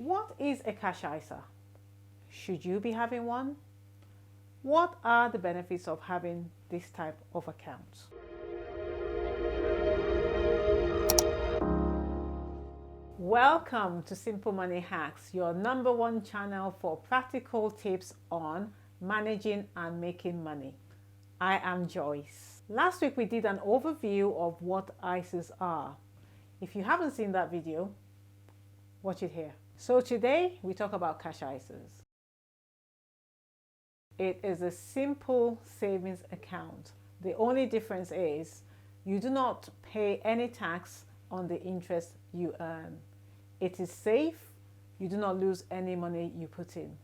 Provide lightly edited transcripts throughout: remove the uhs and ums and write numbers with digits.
What is a cash ISA? Should you be having one? What are the benefits of having this type of account? Welcome to Simple Money Hacks, your #1 channel for practical tips on managing and making money. I am Joyce. Last week we did an overview of what ISAs are. If you haven't seen that video, watch it here. So today we talk about cash ISAs. It is a simple savings account. The only difference is you do not pay any tax on the interest you earn. It is safe. You do not lose any money you put in.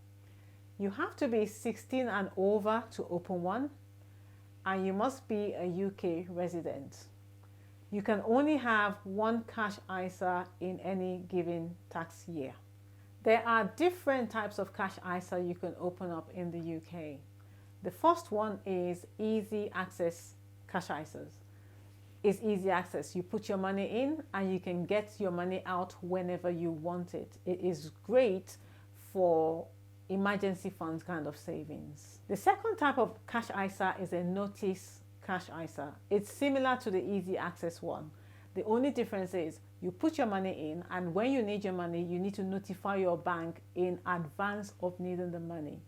You have to be 16 and over to open one, and you must be a UK resident. You can only have one cash ISA in any given tax year. There are different types of cash ISA you can open up in the UK. The first one is easy access cash ISAs. It's easy access. You put your money in and you can get your money out whenever you want it. It is great for emergency funds kind of savings. The second type of cash ISA is a notice cash ISA. It's similar to the easy access one. The only difference is you put your money in, and when you need your money, you need to notify your bank in advance of needing the money.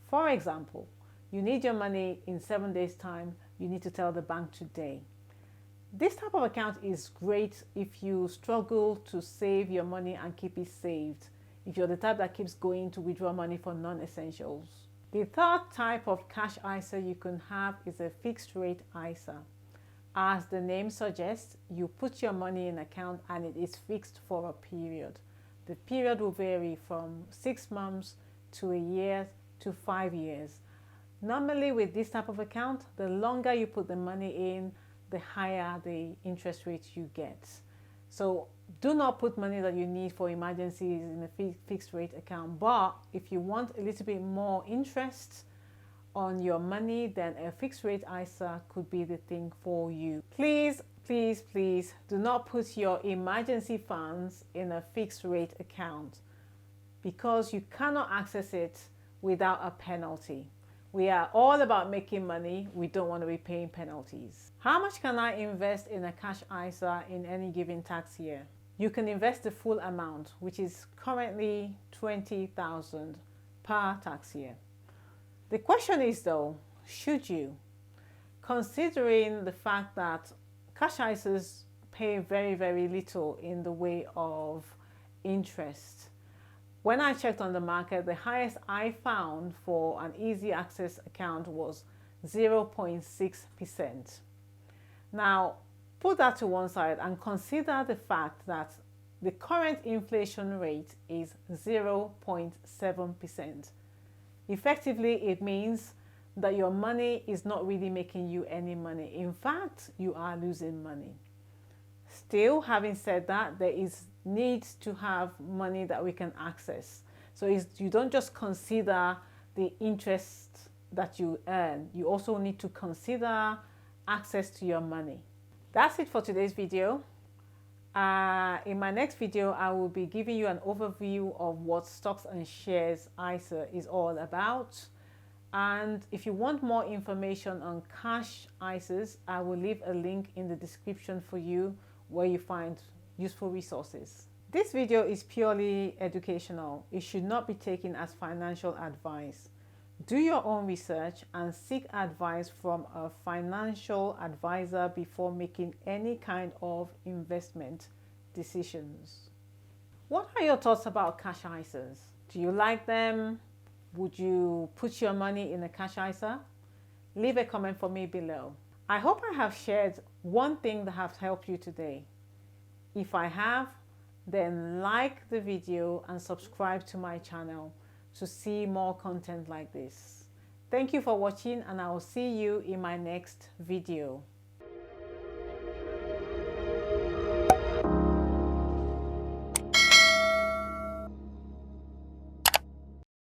For example, you need your money in 7 days' time, you need to tell the bank today. This type of account is great if you struggle to save your money and keep it saved, if you're the type that keeps going to withdraw money for non-essentials. The third type of cash ISA you can have is a fixed rate ISA. As the name suggests, you put your money in an account and it is fixed for a period. The period will vary from 6 months to a year to 5 years. Normally with this type of account, the longer you put the money in, the higher the interest rate you get. So do not put money that you need for emergencies in a fixed rate account. But if you want a little bit more interest on your money, then a fixed rate ISA could be the thing for you. Please, please, please do not put your emergency funds in a fixed rate account, because you cannot access it without a penalty. We are all about making money. We don't want to be paying penalties. How much can I invest in a cash ISA in any given tax year? You can invest the full amount, which is currently 20,000 per tax year. The question is though, should you? Considering the fact that cash ISAs pay very, very little in the way of interest. When I checked on the market, the highest I found for an easy access account was 0.6%. Now, put that to one side and consider the fact that the current inflation rate is 0.7%. Effectively, it means that your money is not really making you any money. In fact, you are losing money. Still, having said that, there is need to have money that we can access. So you don't just consider the interest that you earn. You also need to consider access to your money. That's it for today's video. In my next video, I will be giving you an overview of what stocks and shares ISA is all about. And if you want more information on cash ISAs, I will leave a link in the description for you where you find useful resources. This video is purely educational. It should not be taken as financial advice. Do your own research and seek advice from a financial advisor before making any kind of investment decisions. What are your thoughts about cash ISAs? Do you like them? Would you put your money in a cash ISA? Leave a comment for me below. I hope I have shared one thing that has helped you today. If I have, then like the video and subscribe to my channel to see more content like this. Thank you for watching, and I will see you in my next video.